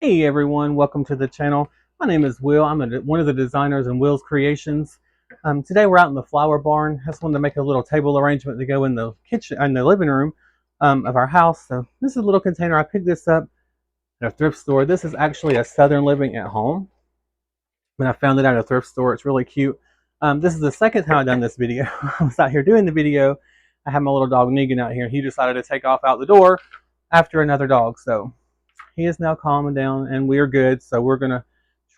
Hey everyone, welcome to the channel. My name is Will. I'm one of the designers in Will's Creations. Today we're out in the flower barn. I just wanted to make a little table arrangement to go in the kitchen, in the living room of our house. So this is a little container. I picked this up at a thrift store. This is actually a Southern Living at Home. When I found it at a thrift store, it's really cute. This is the second time I've done this video. I was out here doing the video. I had my little dog Negan out here. He decided to take off out the door after another dog. So he is now calming down and we're good. So we're going to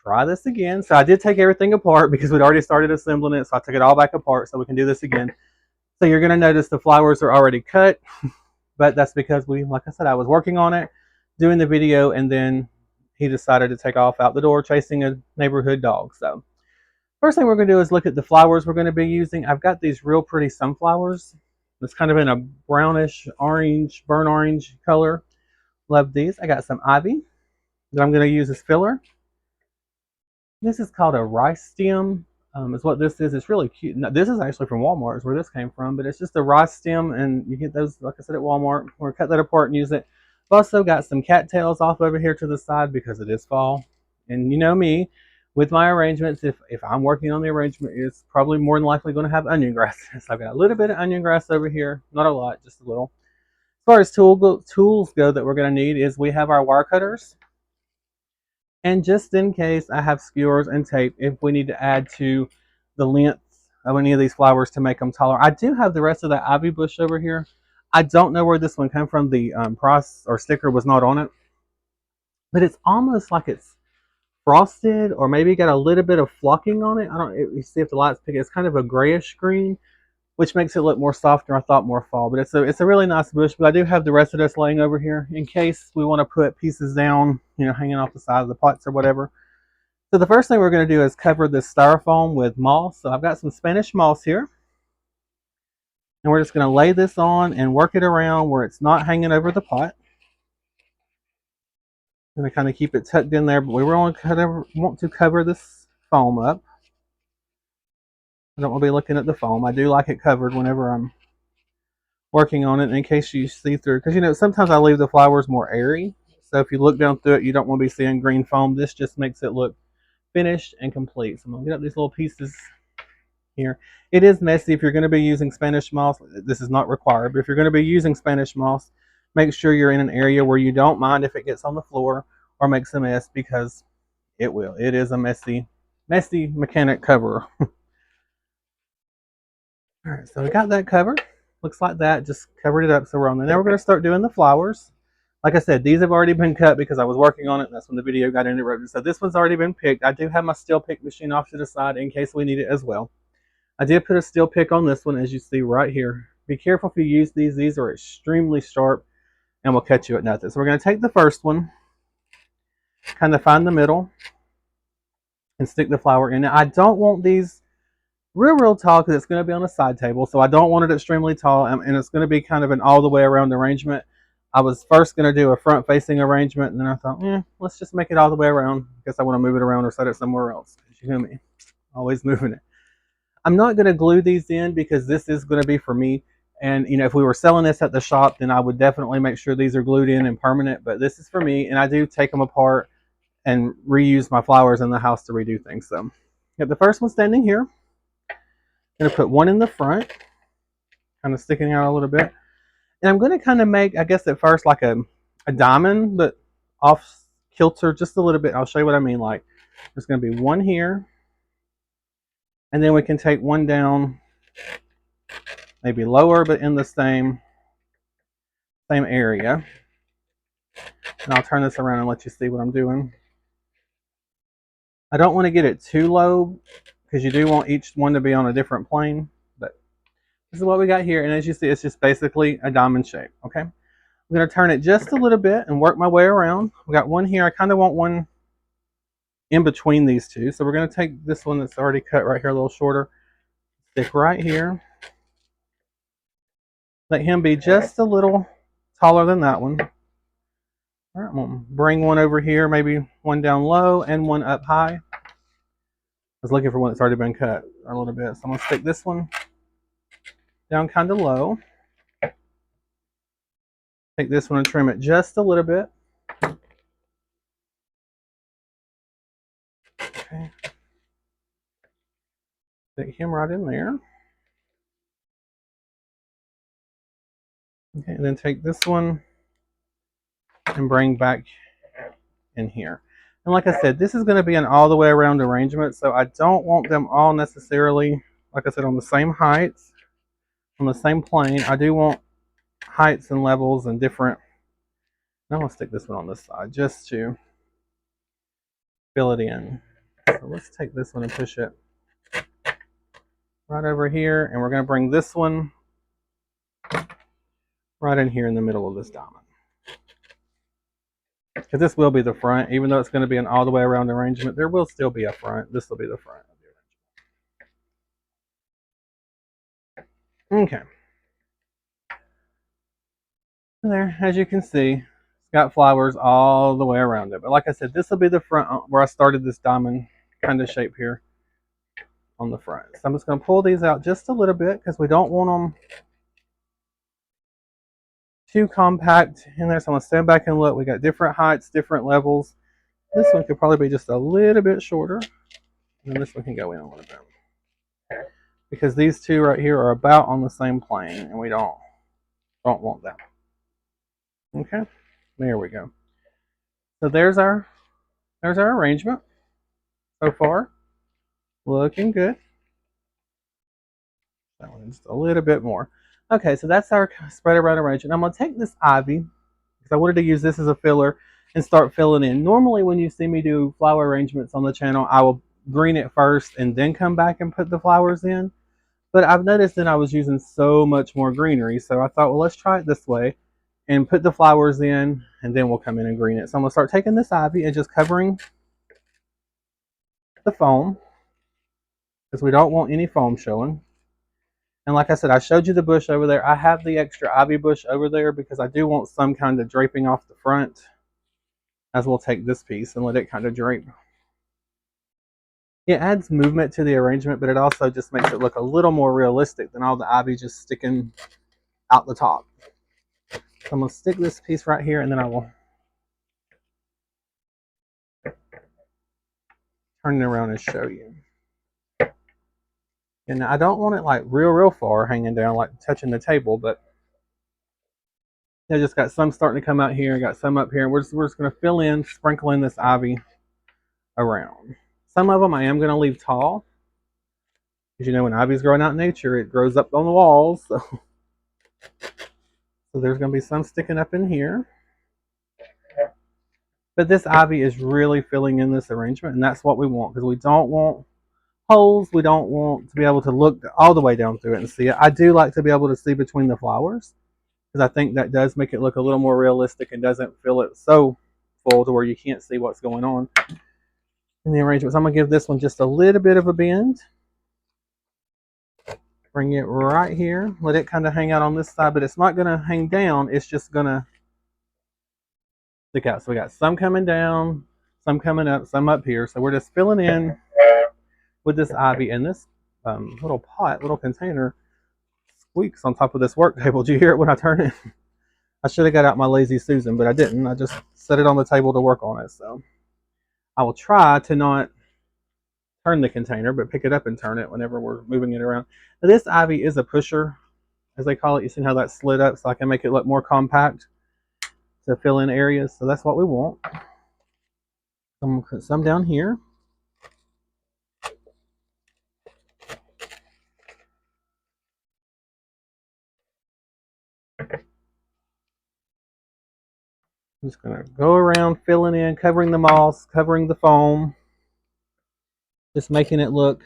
try this again. So I did take everything apart because we'd already started assembling it. So I took it all back apart so we can do this again. So you're going to notice the flowers are already cut, but that's because like I said, I was working on it, doing the video, and then he decided to take off out the door chasing a neighborhood dog. So first thing we're going to do is look at the flowers we're going to be using. I've got these real pretty sunflowers. It's kind of in a brownish orange, burnt orange color. Love these. I got some ivy that I'm going to use as filler. This is called a rice stem, is what this is. It's really cute. Now, this is actually from Walmart, is where this came from, but it's just a rice stem, and you get those, like I said, at Walmart. We're going to cut that apart and use it. I've also got some cattails off over here to the side because it is fall. And you know me, with my arrangements, if I'm working on the arrangement, it's probably more than likely going to have onion grass. So I've got a little bit of onion grass over here. Not a lot, just a little. As far as tools go that we're going to need is we have our wire cutters. And just in case, I have skewers and tape if we need to add to the length of any of these flowers to make them taller. I do have the rest of that ivy bush over here. I don't know where this one came from. The price or sticker was not on it. But it's almost like it's frosted or maybe got a little bit of flocking on it. I don't you see if the lights pick it. It's kind of a grayish green, which makes it look more softer. I thought more fall, but it's a really nice bush. But I do have the rest of this laying over here in case we want to put pieces down, hanging off the side of the pots or whatever. So the first thing we're going to do is cover this styrofoam with moss. So I've got some Spanish moss here, and we're just going to lay this on and work it around where it's not hanging over the pot. I'm going to kind of keep it tucked in there, but we want to cover this foam up. I don't want to be looking at the foam. I do like it covered whenever I'm working on it in case you see through, because sometimes I leave the flowers more airy, so if you look down through it you don't want to be seeing green foam. This just makes it look finished and complete. So I'm going to get up these little pieces here. It is messy if you're going to be using Spanish moss. This is not required, but if you're going to be using Spanish moss, make sure you're in an area where you don't mind if it gets on the floor or makes a mess, because it will. It is a messy mechanic cover. All right, so we got that covered. Looks like that. Just covered it up so we're on there. Now we're going to start doing the flowers. Like I said, these have already been cut because I was working on it, and that's when the video got interrupted. So this one's already been picked. I do have my steel pick machine off to the side in case we need it as well. I did put a steel pick on this one, as you see right here. Be careful if you use these. These are extremely sharp and will cut you at nothing. So we're going to take the first one, kind of find the middle, and stick the flower in it. I don't want these real tall because it's going to be on a side table, so I don't want it extremely tall, and it's going to be kind of an all the way around arrangement. I was first going to do a front facing arrangement, and then I thought, let's just make it all the way around. I guess I want to move it around or set it somewhere else. You know me, always moving it. I'm not going to glue these in because this is going to be for me, and if we were selling this at the shop, then I would definitely make sure these are glued in and permanent, but this is for me, and I do take them apart and reuse my flowers in the house to redo things. So got the first one standing here. I'm going to put one in the front, kind of sticking out a little bit. And I'm going to kind of make, I guess at first, like a diamond, but off kilter just a little bit. I'll show you what I mean. Like, there's going to be one here. And then we can take one down, maybe lower, but in the same area. And I'll turn this around and let you see what I'm doing. I don't want to get it too low because you do want each one to be on a different plane. But this is what we got here. And as you see, it's just basically a diamond shape. Okay. I'm going to turn it just a little bit and work my way around. We got one here. I kind of want one in between these two. So we're going to take this one that's already cut right here a little shorter. Stick right here. Let him be just a little taller than that one. All right, I'm going to bring one over here, maybe one down low and one up high. I was looking for one that's already been cut a little bit. So I'm going to stick this one down kind of low. Take this one and trim it just a little bit. Okay. Stick him right in there. Okay, and then take this one and bring back in here. And like I said, this is going to be an all the way around arrangement, so I don't want them all necessarily, like I said, on the same heights, on the same plane. I do want heights and levels and different. I'm going to stick this one on this side just to fill it in. So let's take this one and push it right over here, and we're going to bring this one right in here in the middle of this diamond. Because this will be the front, even though it's going to be an all the way around arrangement, there will still be a front. This will be the front of the arrangement. Okay. There, as you can see, it's got flowers all the way around it. But like I said, this will be the front where I started this diamond kind of shape here on the front. So I'm just going to pull these out just a little bit because we don't want them too compact in there. So I'm going to stand back and look. We got different heights, different levels. This one could probably be just a little bit shorter. And then this one can go in a little bit. Because these two right here are about on the same plane, and we don't want that. Okay, there we go. So there's our arrangement so far. Looking good. That one just a little bit more. Okay, so that's our spread around arrangement. I'm going to take this ivy, because I wanted to use this as a filler, and start filling in. Normally when you see me do flower arrangements on the channel, I will green it first and then come back and put the flowers in. But I've noticed that I was using so much more greenery, so I thought, well, let's try it this way and put the flowers in, and then we'll come in and green it. So I'm going to start taking this ivy and just covering the foam, because we don't want any foam showing. And like I said, I showed you the bush over there. I have the extra ivy bush over there because I do want some kind of draping off the front, as we'll take this piece and let it kind of drape. It adds movement to the arrangement, but it also just makes it look a little more realistic than all the ivy just sticking out the top. So I'm going to stick this piece right here, and then I will turn it around and show you. And I don't want it like real far hanging down, like touching the table, but I just got some starting to come out here, got some up here, and we're just going to fill in, sprinkle in this ivy around. Some of them I am going to leave tall, because you know when ivy's growing out in nature, it grows up on the walls. So there's going to be some sticking up in here. But this ivy is really filling in this arrangement, and that's what we want, because we don't want holes. We don't want to be able to look all the way down through it and see it. I do like to be able to see between the flowers, because I think that does make it look a little more realistic and doesn't fill it so full to where you can't see what's going on in the arrangement. So I'm going to give this one just a little bit of a bend. Bring it right here. Let it kind of hang out on this side, but it's not going to hang down. It's just going to stick out. So we got some coming down, some coming up, some up here. So we're just filling in with this ivy, and this little container squeaks on top of this work table. Did you hear it when I turned it? I should have got out my Lazy Susan, but I didn't. I just set it on the table to work on it. So I will try to not turn the container, but pick it up and turn it whenever we're moving it around. Now, this ivy is a pusher, as they call it. You see how that slid up, so I can make it look more compact to fill in areas. So that's what we want. I'm going to put some down here. I'm just going to go around filling in, covering the moss, covering the foam, just making it look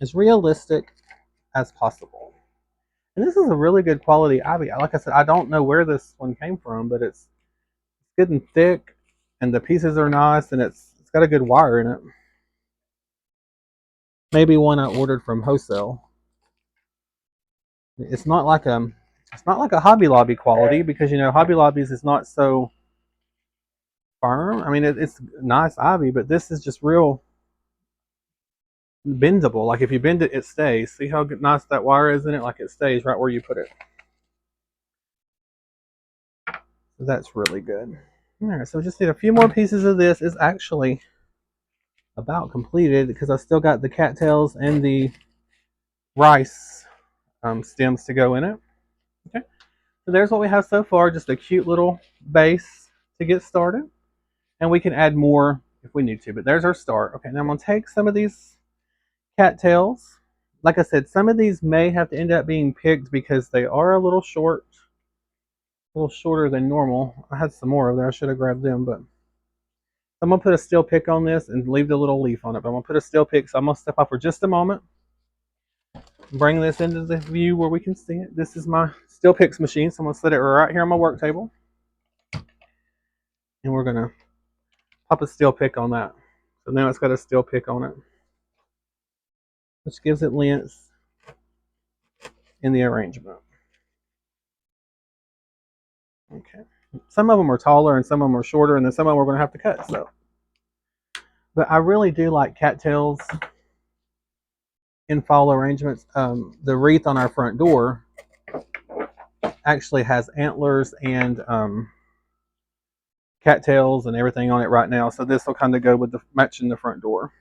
as realistic as possible. And this is a really good quality ivy. Like I said, I don't know where this one came from, but it's good and thick, and the pieces are nice, and it's got a good wire in it. Maybe one I ordered from wholesale. It's not like a Hobby Lobby quality, because you know Hobby Lobby's is not so firm. I mean, it's nice ivy, but this is just real bendable. Like if you bend it, it stays. See how nice that wire is in it? Like it stays right where you put it. So that's really good. All right, so we just need a few more pieces of this. It's actually about completed because I still got the cattails and the rice stems to go in it. Okay, so there's what we have so far, just a cute little base to get started. And we can add more if we need to, but there's our start. Okay, now I'm gonna take some of these cattails. Like I said, some of these may have to end up being picked because they are a little short, a little shorter than normal. I had some more over there, I should have grabbed them, but I'm gonna put a steel pick on this and leave the little leaf on it. But I'm gonna put a steel pick, so I'm gonna step off for just a moment. Bring this into the view where we can see it. This is my steel picks machine, so I'm gonna set it right here on my work table. And we're gonna pop a steel pick on that. So now it's got a steel pick on it, which gives it length in the arrangement. Okay. Some of them are taller and some of them are shorter, and then some of them we're going to have to cut. So, but I really do like cattails in fall arrangements. The wreath on our front door actually has antlers and cattails and everything on it right now. So this will kind of go with the matching the front door.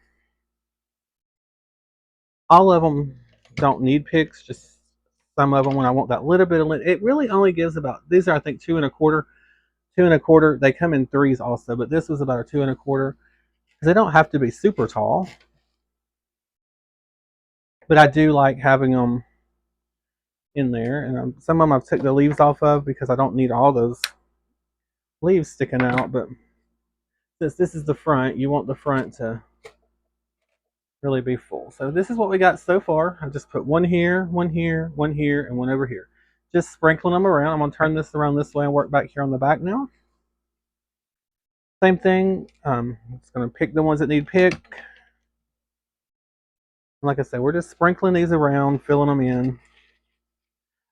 All of them don't need picks, just some of them when I want that little bit of length. It really only gives about, these are I think 2 1/4. 2 1/4. They come in threes also, but this was about a 2 1/4 because they don't have to be super tall. But I do like having them in there, and some of them I've took the leaves off of because I don't need all those leaves sticking out. But since this is the front, you want the front to really be full. So this is what we got so far. I just put one here, one here, one here, and one over here. Just sprinkling them around. I'm going to turn this around this way and work back here on the back now. Same thing. I'm just going to pick the ones that need pick. Like I said, we're just sprinkling these around, filling them in.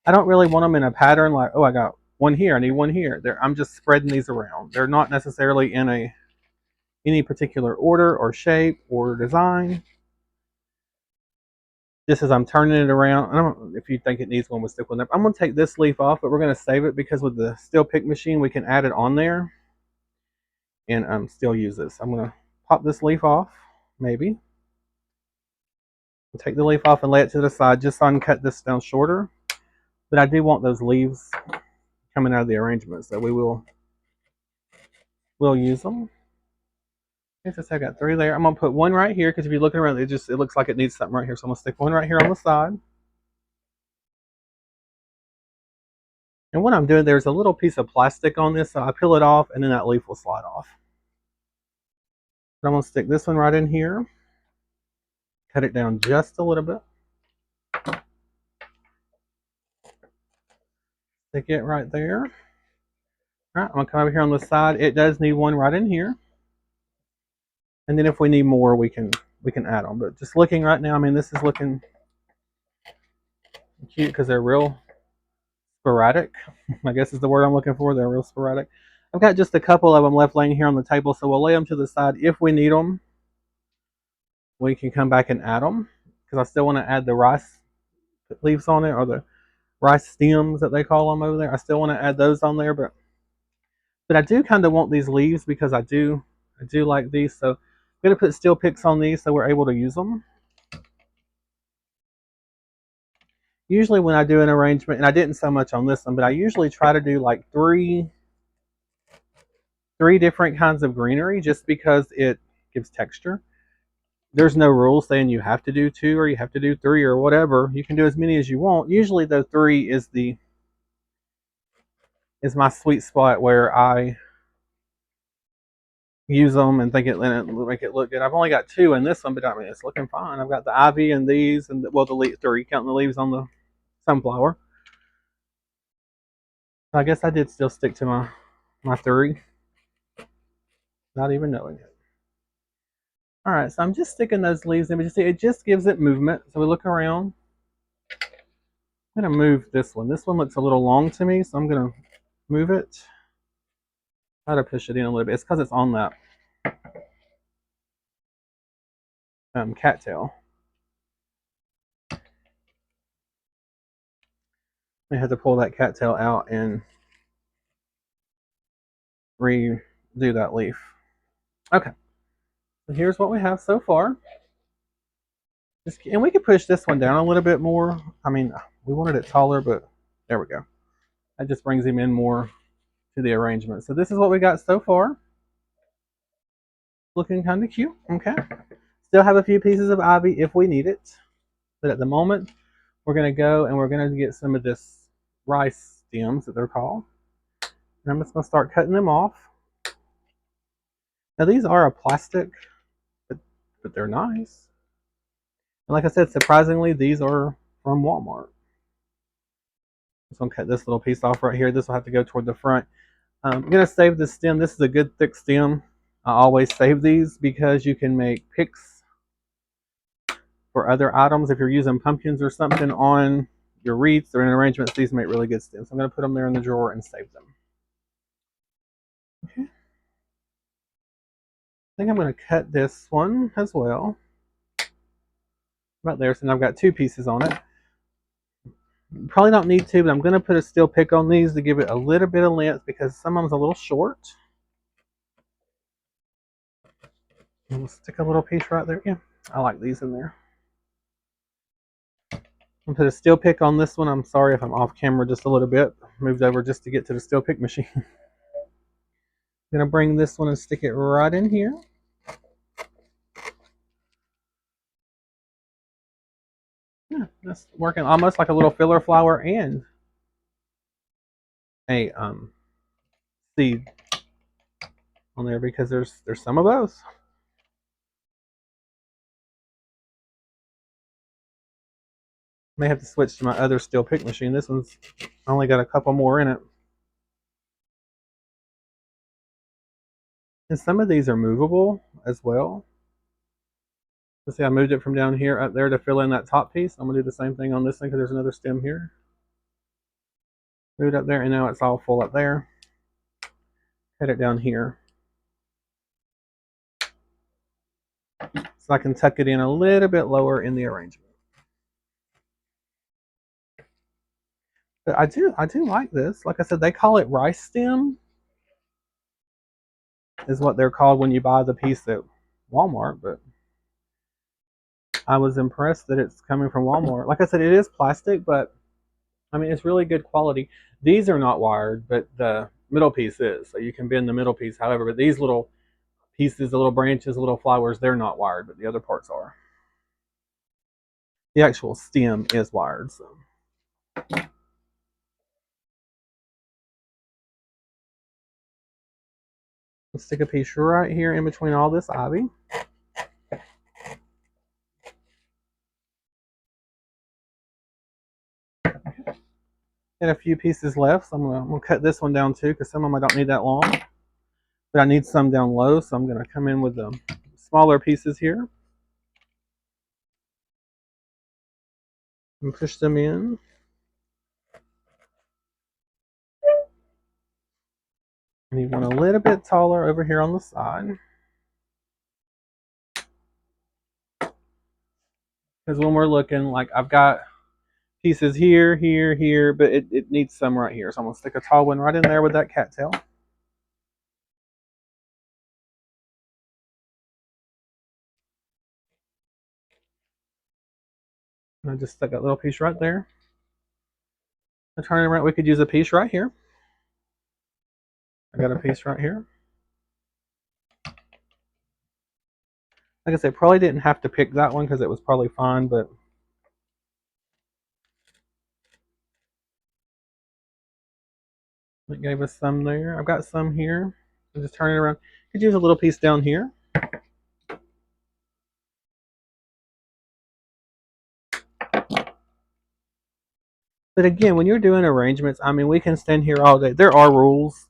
I don't really want them in a pattern like, oh, I got one here, I need one here. I'm just spreading these around. They're not necessarily in any particular order or shape or design. Just as I'm turning it around, I don't know if you think it needs one, we'll stick one there. I'm going to take this leaf off, but we're going to save it because with the steel pick machine, we can add it on there and still use this. I'm going to pop this leaf off, maybe. Take the leaf off and lay it to the side just so I can cut this down shorter. But I do want those leaves coming out of the arrangement, so we'll use them. Okay, so I got 3 there. I'm gonna put one right here because if you're looking around, it looks like it needs something right here. So I'm gonna stick one right here on the side. And what I'm doing, there's a little piece of plastic on this, so I peel it off and then that leaf will slide off. So I'm gonna stick this one right in here. Cut it down just a little bit. Stick it right there. All right, I'm gonna come over here on the side. It does need one right in here. And then if we need more, we can add them. But just looking right now, I mean, this is looking cute because they're real sporadic, I guess is the word I'm looking for. They're real sporadic. I've got just a couple of them left laying here on the table, so we'll lay them to the side. If we need them, we can come back and add them because I still want to add the rice leaves on it, or the rice stems that they call them over there. I still want to add those on there, but I do kind of want these leaves because I do like these. So I'm going to put steel picks on these so we're able to use them. Usually when I do an arrangement, and I didn't so much on this one, but I usually try to do like three different kinds of greenery just because it gives texture. There's no rule saying you have to do 2 or you have to do 3 or whatever. You can do as many as you want. Usually though 3 is my sweet spot where I use them and think it make it look good. I've only got 2 in this one, but I mean it's looking fine. I've got the ivy and these, and the 3, counting the leaves on the sunflower. So I guess I did still stick to my 3, not even knowing it. All right, so I'm just sticking those leaves in, but you see, it just gives it movement. So we look around. I'm gonna move this one. This one looks a little long to me, so I'm gonna move it. Try to push it in a little bit. It's because it's on that cattail. I had to pull that cattail out and redo that leaf. Okay, So here's what we have so far. And we could push this one down a little bit more. I mean, we wanted it taller, but there we go. That just brings him in more to the arrangement. So this is what we got so far. Looking kind of cute. Okay. Still have a few pieces of ivy if we need it. But at the moment, we're going to go and we're going to get some of this rice stems that they're called. And I'm just going to start cutting them off. Now these are a plastic, but they're nice. And like I said, surprisingly, these are from Walmart. I'm going to cut this little piece off right here. This will have to go toward the front. I'm going to save this stem. This is a good thick stem. I always save these because you can make picks for other items. If you're using pumpkins or something on your wreaths or in arrangements, these make really good stems. So I'm going to put them there in the drawer and save them. Okay. I think I'm going to cut this one as well. About there, so I've got two pieces on it. Probably don't need to, but I'm going to put a steel pick on these to give it a little bit of length because some of them's a little short. And we'll stick a little piece right there. Yeah, I like these in there. I'm put a steel pick on this one. I'm sorry if I'm off camera just a little bit. Moved over just to get to the steel pick machine. I'm going to bring this one and stick it right in here. Yeah, that's working almost like a little filler flower and a seed on there because there's some of those. May have to switch to my other steel pick machine. This one's only got a couple more in it. And some of these are movable as well. Let's see, I moved it from down here up there to fill in that top piece. I'm going to do the same thing on this thing because there's another stem here. Move it up there, and now it's all full up there. Cut it down here. So I can tuck it in a little bit lower in the arrangement. But I do like this. Like I said, they call it rice stem, is what they're called when you buy the piece at Walmart. But I was impressed that it's coming from Walmart. Like I said, it is plastic, but I mean, it's really good quality. These are not wired, but the middle piece is. So you can bend the middle piece however, but these little pieces, the little branches, the little flowers, they're not wired, but the other parts are. The actual stem is wired. So. Let's stick a piece right here in between all this ivy. And a few pieces left, so I'm gonna cut this one down too, because some of them I don't need that long. But I need some down low, so I'm gonna come in with the smaller pieces here. And push them in. And you want a little bit taller over here on the side. Because when we're looking, like I've got pieces here, here, here, but it needs some right here. So I'm gonna stick a tall one right in there with that cattail. And I just stuck that little piece right there. And turn it around, we could use a piece right here. I got a piece right here. Like I said, probably didn't have to pick that one because it was probably fine, but it gave us some there. I've got some here. So just turn it around. Could use a little piece down here. But again, when you're doing arrangements, I mean, we can stand here all day. There are rules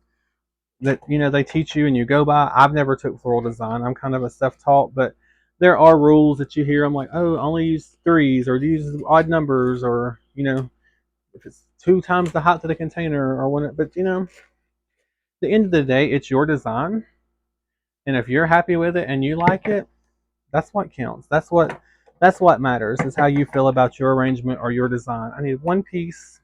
that they teach you and you go by. I've never took floral design. I'm kind of a self-taught, but there are rules that you hear. I'm like, oh, only use threes or use odd numbers, or if it's 2 times the height of the container or when. But at the end of the day, it's your design, and if you're happy with it and you like it, that's what counts. That's what matters. Is how you feel about your arrangement or your design. I need one piece.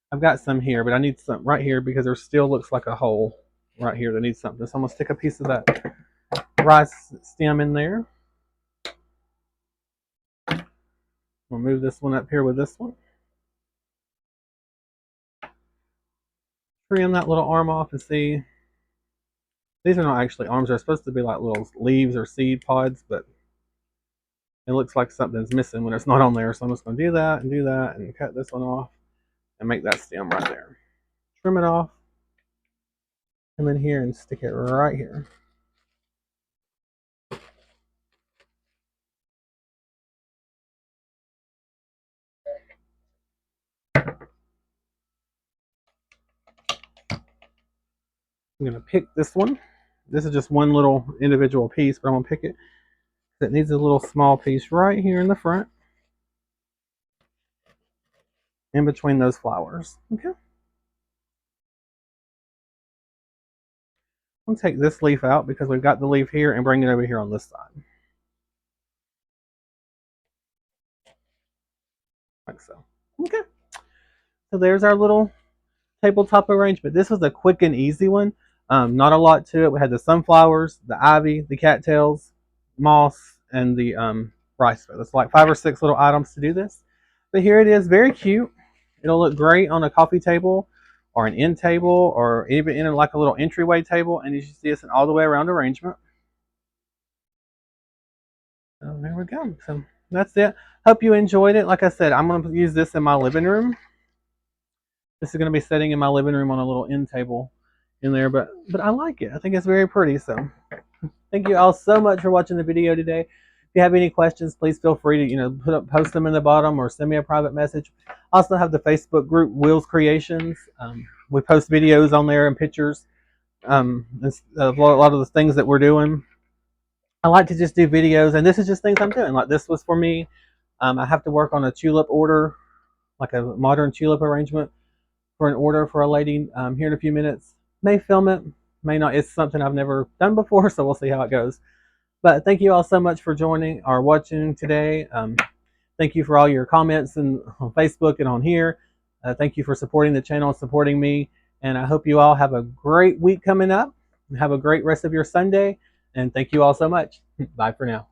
I've got some here, but I need some right here because there still looks like a hole right here that needs something. So I'm gonna stick a piece of that rice stem in there. We'll move this one up here with this one. Trim that little arm off and see. These are not actually arms. They're supposed to be like little leaves or seed pods, but it looks like something's missing when it's not on there. So I'm just going to do that and cut this one off and make that stem right there. Trim it off. Come in here and stick it right here. I'm going to pick this one. This is just one little individual piece, but I'm going to pick it. It needs a little small piece right here in the front, in between those flowers. Okay. I'm going to take this leaf out because we've got the leaf here and bring it over here on this side. Like so. Okay. So there's our little tabletop arrangement. This was a quick and easy one. Not a lot to it. We had the sunflowers, the ivy, the cattails, moss, and the rice feather. It's like 5 or 6 little items to do this. But here it is, very cute. It'll look great on a coffee table or an end table or even in like a little entryway table. And as you see, it's an all the way around arrangement. So there we go. So that's it. Hope you enjoyed it. Like I said, I'm going to use this in my living room. This is going to be sitting in my living room on a little end table in there, but I like it. I think it's very pretty. So thank you all so much for watching the video today. If you have any questions, please feel free to post them in the bottom or send me a private message. I also have the Facebook group Will's Creations. We post videos on there and pictures of a lot of the things that we're doing. I like to just do videos, and this is just things I'm doing. Like this was for me. I have to work on a tulip order, like a modern tulip arrangement for an order for a lady here in a few minutes. May film it, may not. It's something I've never done before, so we'll see how it goes. But thank you all so much for joining or watching today. Thank you for all your comments on Facebook and on here. Thank you for supporting the channel and supporting me. And I hope you all have a great week coming up. Have a great rest of your Sunday. And thank you all so much. Bye for now.